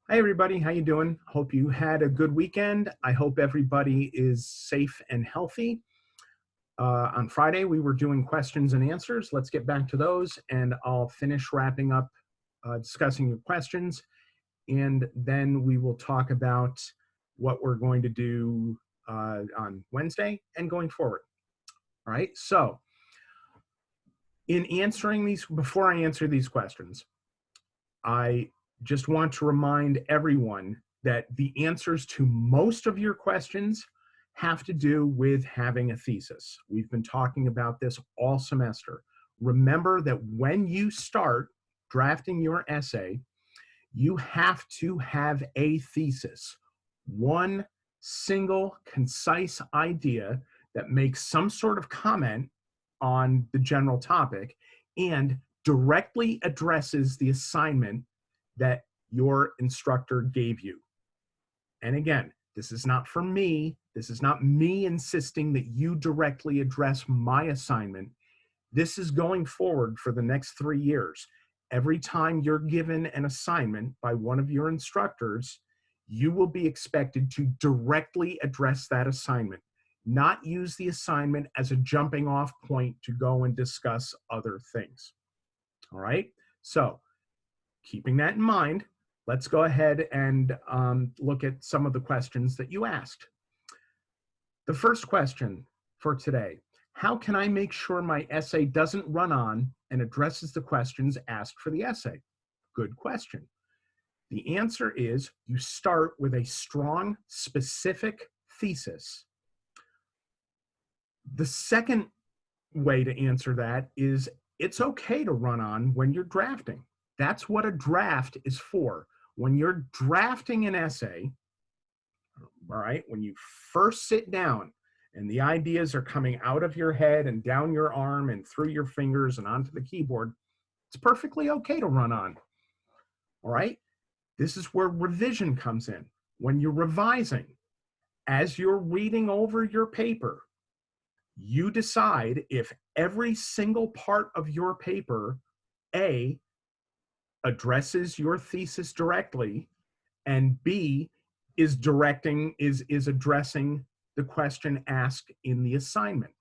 Hi everybody, how you doing? Hope you had a good weekend. I hope everybody is safe and healthy. On Friday, we were doing questions and answers. Let's get back to those, and I'll finish wrapping up discussing your questions, and then we will talk about what we're going to do on Wednesday and going forward. All right, so in answering these, before I answer these questions, I just want to remind everyone that the answers to most of your questions have to do with having a thesis. We've been talking about this all semester. Remember that when you start drafting your essay, you have to have a thesis, one single concise idea that makes some sort of comment on the general topic and directly addresses the assignment that your instructor gave you. And again, this is not for me. This is not me insisting that you directly address my assignment. This is going forward for the next 3 years. Every time you're given an assignment by one of your instructors, you will be expected to directly address that assignment, not use the assignment as a jumping off point to go and discuss other things. All right? So, keeping that in mind, let's go ahead and look at some of the questions that you asked. The first question for today: how can I make sure my essay doesn't run on and addresses the questions asked for the essay? Good question. The answer is you start with a strong, specific thesis. The second way to answer that is it's okay to run on when you're drafting. That's what a draft is for. When you're drafting an essay, all right, when you first sit down and the ideas are coming out of your head and down your arm and through your fingers and onto the keyboard, it's perfectly okay to run on. All right? This is where revision comes in. When you're revising, as you're reading over your paper, you decide if every single part of your paper, A, addresses your thesis directly, and B, is addressing the question asked in the assignment.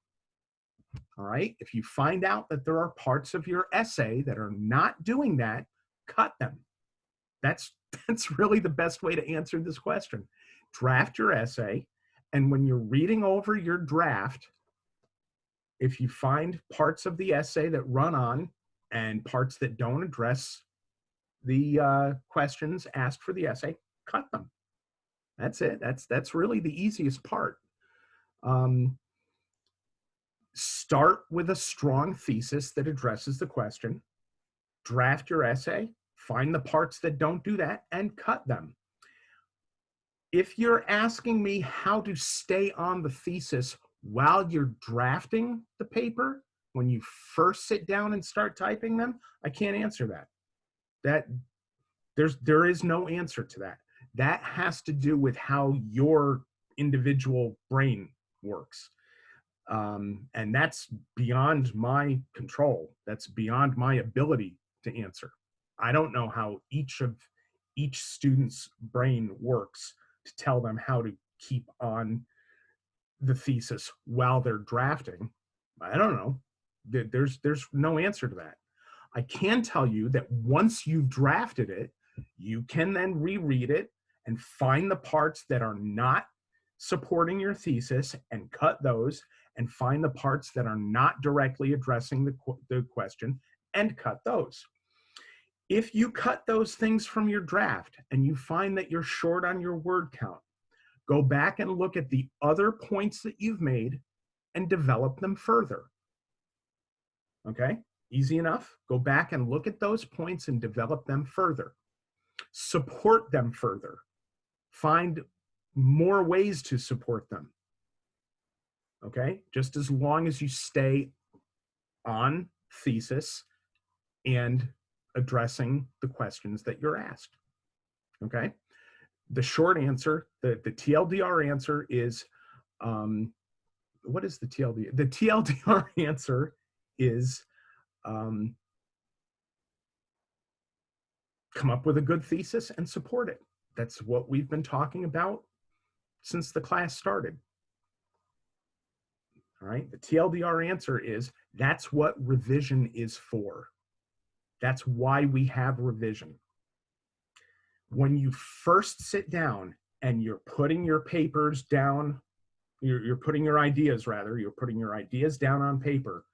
All right? If you find out that there are parts of your essay that are not doing that, cut them. That's really the best way to answer this question. Draft your essay, and when you're reading over your draft, if you find parts of the essay that run on and parts that don't address the questions asked for the essay, cut them. That's it. That's really the easiest part. Start with a strong thesis that addresses the question, draft your essay, find the parts that don't do that, and cut them. If you're asking me how to stay on the thesis while you're drafting the paper, when you first sit down and start typing them, I can't answer that. There is no answer to that. That has to do with how your individual brain works. And that's beyond my control. That's beyond my ability to answer. I don't know how each student's brain works to tell them how to keep on the thesis while they're drafting. I don't know. There's no answer to that. I can tell you that once you've drafted it, you can then reread it and find the parts that are not supporting your thesis and cut those, and find the parts that are not directly addressing the question and cut those. If you cut those things from your draft and you find that you're short on your word count, go back and look at the other points that you've made and develop them further. Okay? Easy enough. Go back and look at those points and develop them further. Support them further. Find more ways to support them. Okay? Just as long as you stay on thesis and addressing the questions that you're asked. Okay? The short answer, the TLDR answer is, what is the TLDR? The TLDR answer is come up with a good thesis and support it. That's what we've been talking about since the class started. All right, the TLDR answer is that's what revision is for. That's why we have revision. When you first sit down and you're putting your papers down, you're putting your ideas, rather, you're putting your ideas down on paper,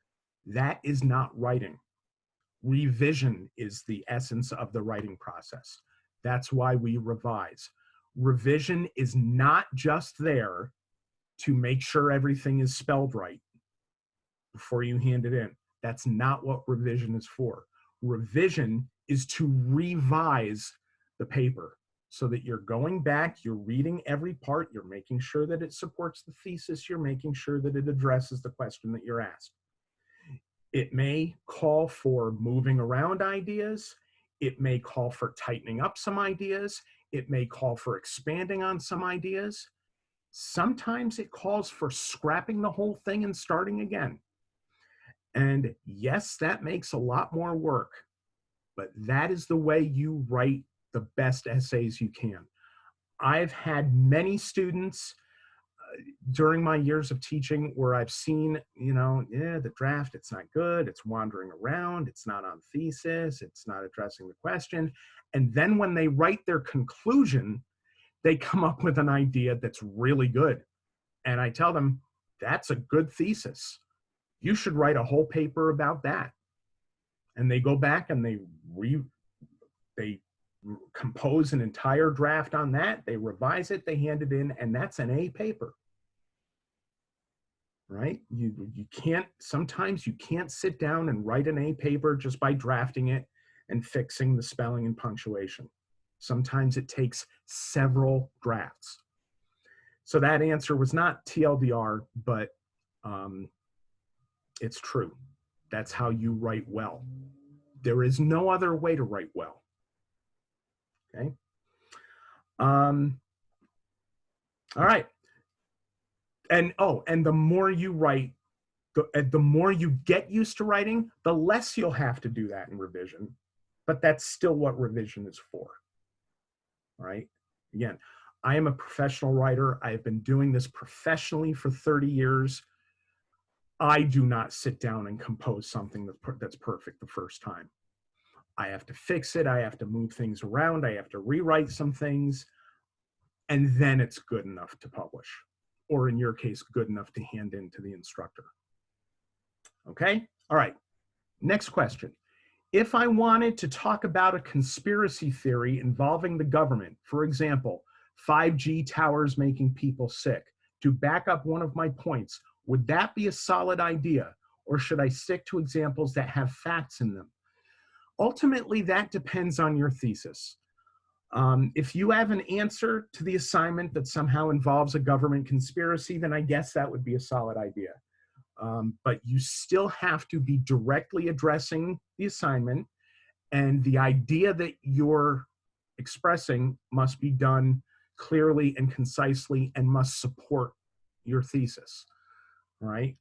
that is not writing. Revision is the essence of the writing process. That's why we revise. Revision is not just there to make sure everything is spelled right before you hand it in. That's not what revision is for. Revision is to revise the paper so that you're going back, you're reading every part, you're making sure that it supports the thesis, you're making sure that it addresses the question that you're asked. It may call for moving around ideas. It may call for tightening up some ideas. It may call for expanding on some ideas. Sometimes it calls for scrapping the whole thing and starting again. And yes, that makes a lot more work, but that is the way you write the best essays you can. I've had many students during my years of teaching where I've seen, the draft, it's not good, it's wandering around, it's not on thesis, it's not addressing the question. And then when they write their conclusion, they come up with an idea that's really good. And I tell them, that's a good thesis. You should write a whole paper about that. And they go back and they compose an entire draft on that, they revise it, they hand it in, and that's an A paper. Right? Sometimes you can't sit down and write an A paper just by drafting it and fixing the spelling and punctuation. Sometimes it takes several drafts. So that answer was not TLDR, but it's true. That's how you write well. There is no other way to write well. Okay. All right. And the more you write, the more you get used to writing, the less you'll have to do that in revision. But that's still what revision is for. All right. Again, I am a professional writer. I have been doing this professionally for 30 years. I do not sit down and compose something that's perfect the first time. I have to fix it. I have to move things around. I have to rewrite some things. And then it's good enough to publish. Or in your case, good enough to hand in to the instructor. Okay? All right. Next question. If I wanted to talk about a conspiracy theory involving the government, for example, 5G towers making people sick, to back up one of my points, would that be a solid idea? Or should I stick to examples that have facts in them? Ultimately, that depends on your thesis. If you have an answer to the assignment that somehow involves a government conspiracy, then I guess that would be a solid idea. But you still have to be directly addressing the assignment, and the idea that you're expressing must be done clearly and concisely and must support your thesis, right?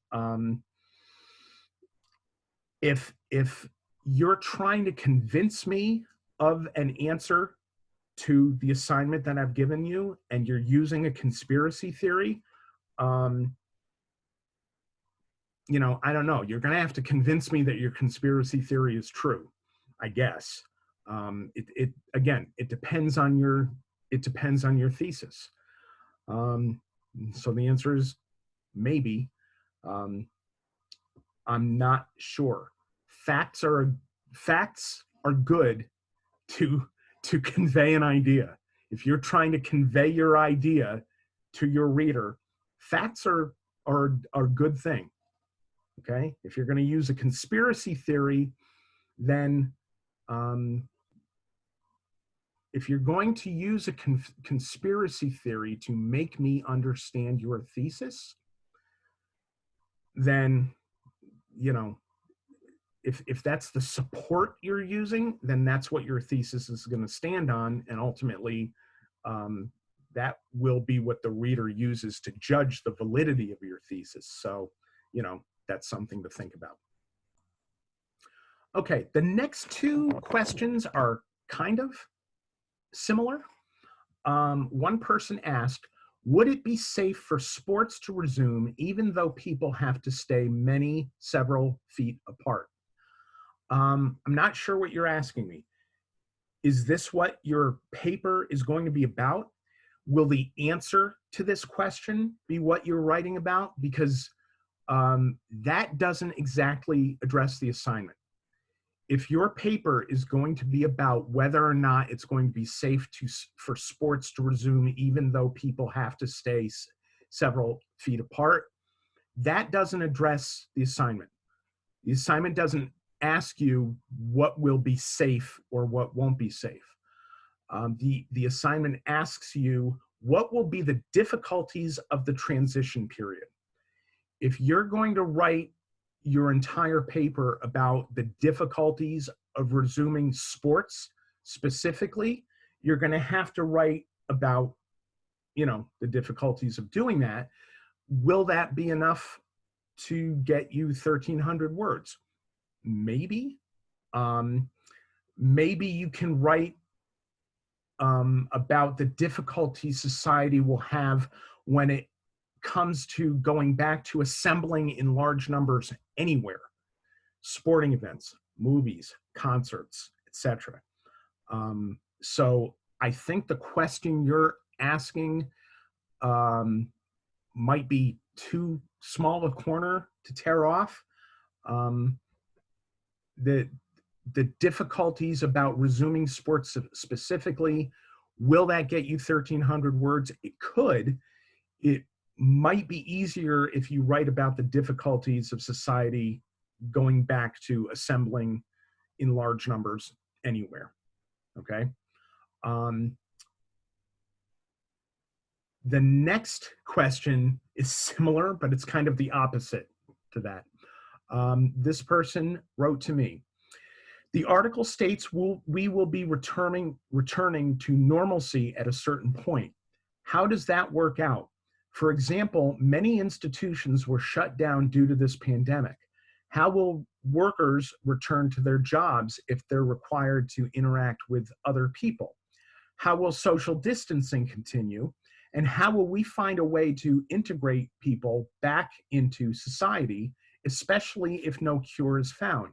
If you're trying to convince me of an answer to the assignment that I've given you, and you're using a conspiracy theory, I don't know. You're going to have to convince me that your conspiracy theory is true, I guess. Again, it depends on your thesis. So the answer is maybe. I'm not sure. Facts are good to convey an idea. If you're trying to convey your idea to your reader, facts are a good thing. Okay? If you're going to use a conspiracy theory, then if you're going to use a conspiracy theory to make me understand your thesis, then, if that's the support you're using, then that's what your thesis is going to stand on. And ultimately, that will be what the reader uses to judge the validity of your thesis. So, that's something to think about. Okay, the next two questions are kind of similar. One person asked, would it be safe for sports to resume even though people have to stay several feet apart? I'm not sure what you're asking me. Is this what your paper is going to be about? Will the answer to this question be what you're writing about? Because that doesn't exactly address the assignment. If your paper is going to be about whether or not it's going to be safe for sports to resume even though people have to stay several feet apart, that doesn't address the assignment. The assignment doesn't ask you what will be safe or what won't be safe. The assignment asks you what will be the difficulties of the transition period. If you're going to write your entire paper about the difficulties of resuming sports specifically, you're going to have to write about, the difficulties of doing that. Will that be enough to get you 1,300 words? Maybe. Maybe you can write about the difficulties society will have when it comes to going back to assembling in large numbers anywhere, sporting events, movies, concerts, etc. So I think the question you're asking might be too small a corner to tear off. The difficulties about resuming sports specifically, will that get you 1,300 words? It could. It might be easier if you write about the difficulties of society going back to assembling in large numbers anywhere, okay? The next question is similar, but it's kind of the opposite to that. This person wrote to me, the article states we will be returning to normalcy at a certain point. How does that work out? For example, many institutions were shut down due to this pandemic. How will workers return to their jobs if they're required to interact with other people? How will social distancing continue? And how will we find a way to integrate people back into society, especially if no cure is found?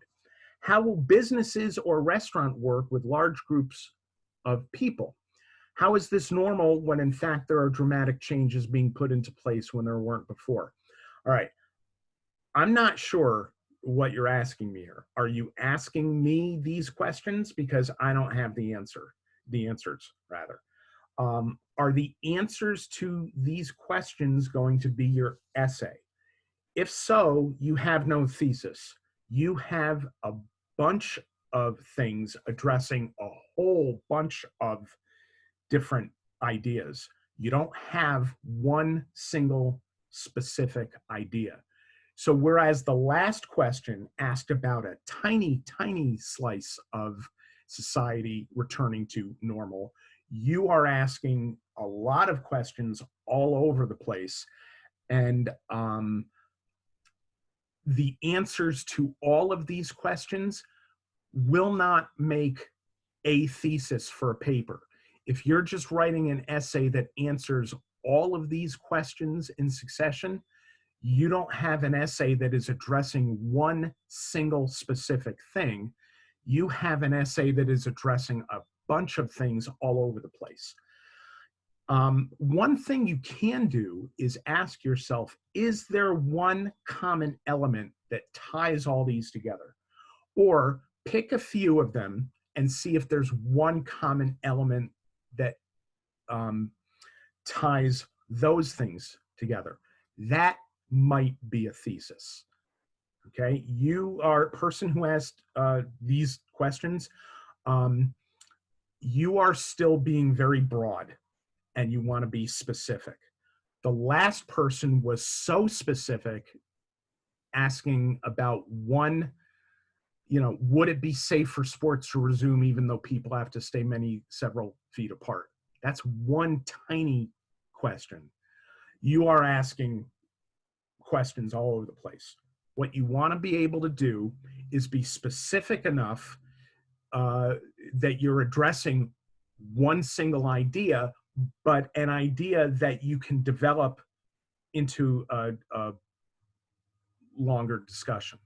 How will businesses or restaurant work with large groups of people? How is this normal when in fact there are dramatic changes being put into place when there weren't before? All right, I'm not sure what you're asking me here. Are you asking me these questions? Because I don't have the answers rather. Are the answers to these questions going to be your essay? If so, you have no thesis. You have a bunch of things addressing a whole bunch of different ideas. You don't have one single specific idea. So whereas the last question asked about a tiny, tiny slice of society returning to normal, you are asking a lot of questions all over the place. And the answers to all of these questions will not make a thesis for a paper. If you're just writing an essay that answers all of these questions in succession, you don't have an essay that is addressing one single specific thing. You have an essay that is addressing a bunch of things all over the place. One thing you can do is ask yourself, is there one common element that ties all these together? Or pick a few of them and see if there's one common element that ties those things together. That might be a thesis. Okay, you are a person who asked these questions. You are still being very broad and you want to be specific. The last person was so specific, asking about one, would it be safe for sports to resume even though people have to stay several feet apart? That's one tiny question. You are asking questions all over the place. What you want to be able to do is be specific enough that you're addressing one single idea but an idea that you can develop into a longer discussion.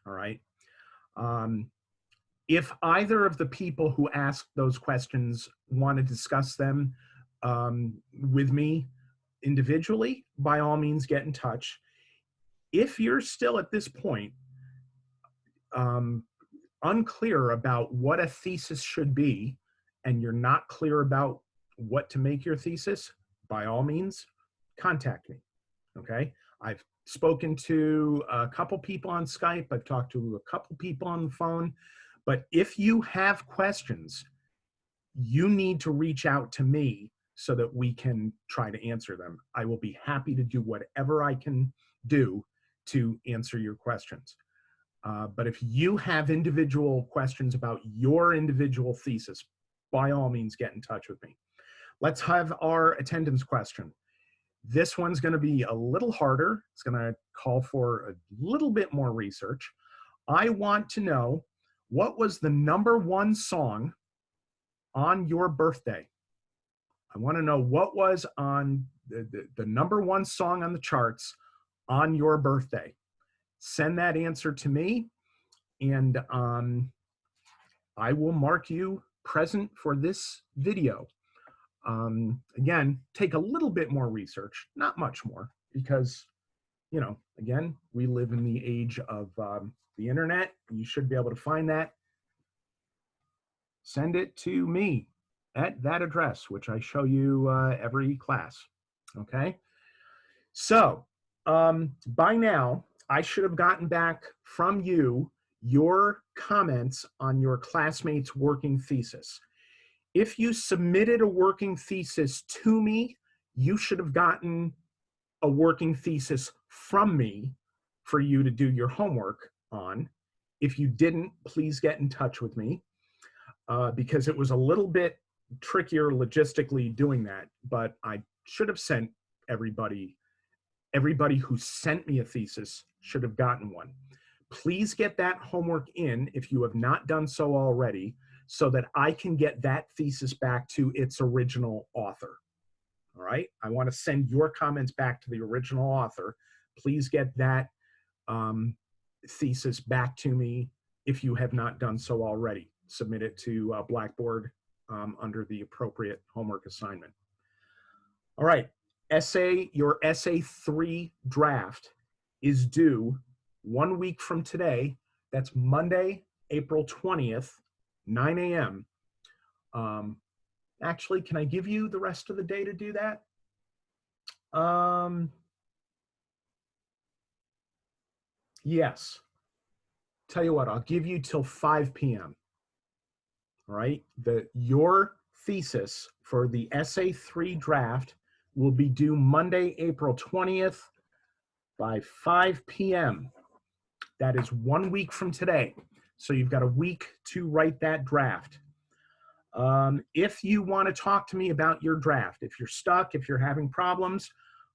All right. If either of the people who asked those questions want to discuss them with me individually, by all means, get in touch. If you're still at this point unclear about what a thesis should be, and you're not clear about what to make your thesis, by all means, contact me. Okay. I've spoken to a couple people on Skype. I've talked to a couple people on the phone. But if you have questions, you need to reach out to me so that we can try to answer them. I will be happy to do whatever I can do to answer your questions. But if you have individual questions about your individual thesis, by all means, get in touch with me. Let's have our attendance question. This one's going to be a little harder. It's going to call for a little bit more research. I want to know, what was the #1 song on your birthday? I want to know what was on the #1 song on the charts on your birthday. Send that answer to me, and I will mark you present for this video. Again, take a little bit more research, not much more, because, you know, again, we live in the age of the internet. You should be able to find that. Send it to me at that address, which I show you every class. Okay. So by now, I should have gotten back from you your comments on your classmates' working thesis. If you submitted a working thesis to me, you should have gotten a working thesis from me for you to do your homework on. If you didn't, please get in touch with me because it was a little bit trickier logistically doing that, but I should have sent everybody who sent me a thesis should have gotten one. Please get that homework in if you have not done so already, so that I can get that thesis back to its original author. All right. I want to send your comments back to the original author. Please get that thesis back to me if you have not done so already. Submit it to Blackboard under the appropriate homework assignment. All right. Your essay 3 draft is due 1 week from today. That's Monday, April 20th, 9 a.m. Actually, can I give you the rest of the day to do that? Yes. Tell you what, I'll give you till 5 p.m. All right. Your thesis for the essay 3 draft will be due Monday, April 20th by 5 p.m. That is 1 week from today. So you've got a week to write that draft. If you want to talk to me about your draft, if you're stuck, if you're having problems,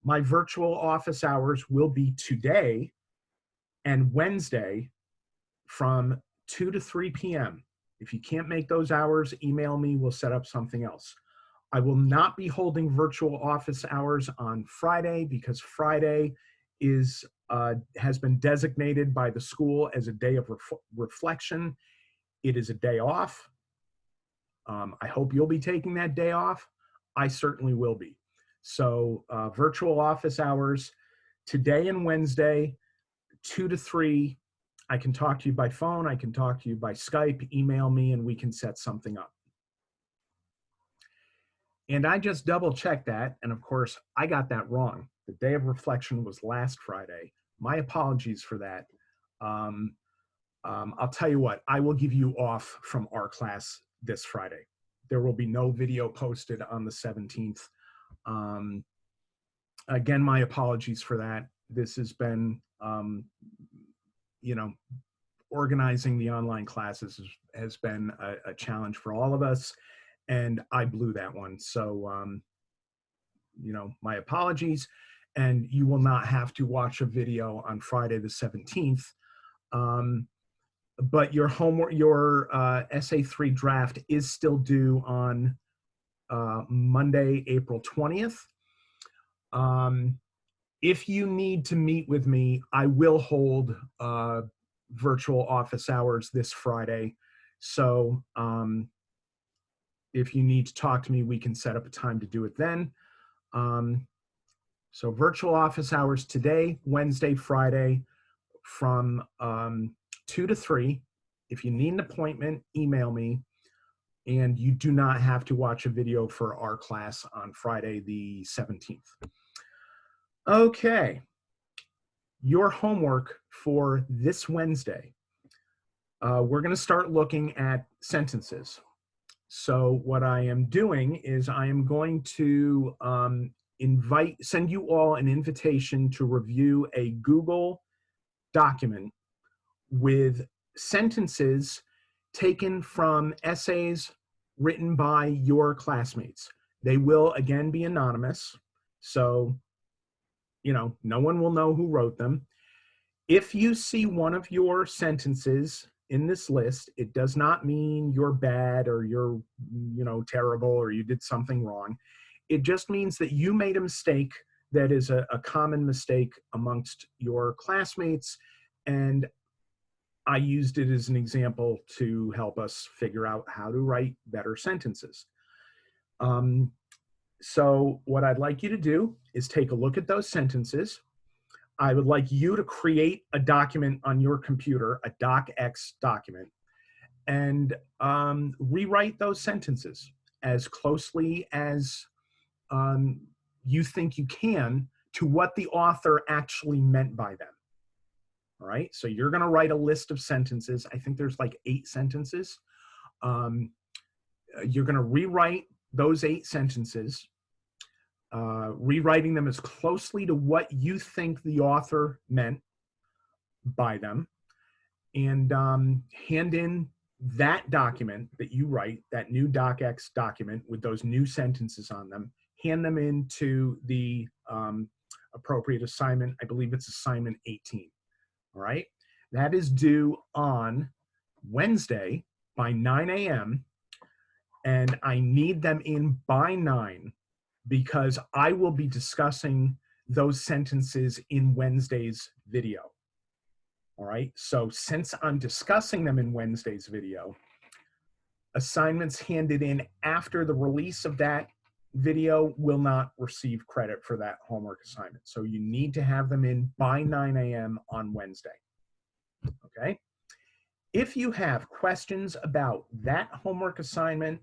my virtual office hours will be today and Wednesday from 2 to 3 p.m. If you can't make those hours, email me, we'll set up something else. I will not be holding virtual office hours on Friday because Friday has been designated by the school as a day of reflection. It is a day off. I hope you'll be taking that day off. I certainly will be. So virtual office hours today and Wednesday, 2 to 3. I can talk to you by phone. I can talk to you by Skype, email me, and we can set something up. And I just double checked that. And of course, I got that wrong. The day of reflection was last Friday. My apologies for that. I'll tell you what, I will give you off from our class this Friday. There will be no video posted on the 17th. Again, my apologies for that. This has been, you know, organizing the online classes has been a challenge for all of us, and I blew that one. So, you know, my apologies, and you will not have to watch a video on Friday the 17th. But your homework, your essay 3 draft is still due on Monday, April 20th. If you need to meet with me, I will hold virtual office hours this Friday. So if you need to talk to me, we can set up a time to do it then. So virtual office hours today, Wednesday, Friday, from 2 to 3. If you need an appointment, email me. And you do not have to watch a video for our class on Friday the 17th. Okay, your homework for this Wednesday. We're going to start looking at sentences. So what I am doing is I am going to send you all an invitation to review a Google document with sentences taken from essays written by your classmates. They will, again, be anonymous. So, no one will know who wrote them. If you see one of your sentences in this list, it does not mean you're bad or you're, terrible or you did something wrong. It just means that you made a mistake that is a common mistake amongst your classmates, and I used it as an example to help us figure out how to write better sentences. So what I'd like you to do is take a look at those sentences. I would like you to create a document on your computer, a docx document, and rewrite those sentences as closely as you think you can to what the author actually meant by them. All right, so you're going to write a list of sentences. I think there's like 8 sentences. You're going to rewrite those 8 sentences, rewriting them as closely to what you think the author meant by them, and hand in that document that you write, that new docx document with those new sentences on them, hand them into the appropriate assignment. I believe it's assignment 18. All right, that is due on Wednesday by 9 a.m. and I need them in by 9 because I will be discussing those sentences in Wednesday's video. All right, so since I'm discussing them in Wednesday's video, assignments handed in after the release of that video will not receive credit for that homework assignment. So you need to have them in by 9 a.m. on Wednesday, okay? If you have questions about that homework assignment,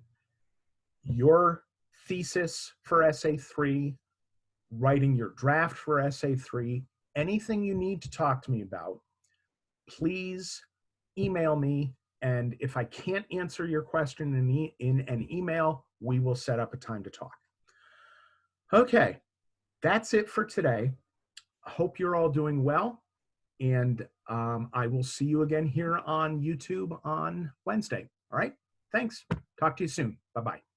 your thesis for Essay 3, writing your draft for Essay 3, anything you need to talk to me about, please email me. And if I can't answer your question in an email, we will set up a time to talk. Okay, that's it for today. I hope you're all doing well. And I will see you again here on YouTube on Wednesday. All right, thanks. Talk to you soon. Bye-bye.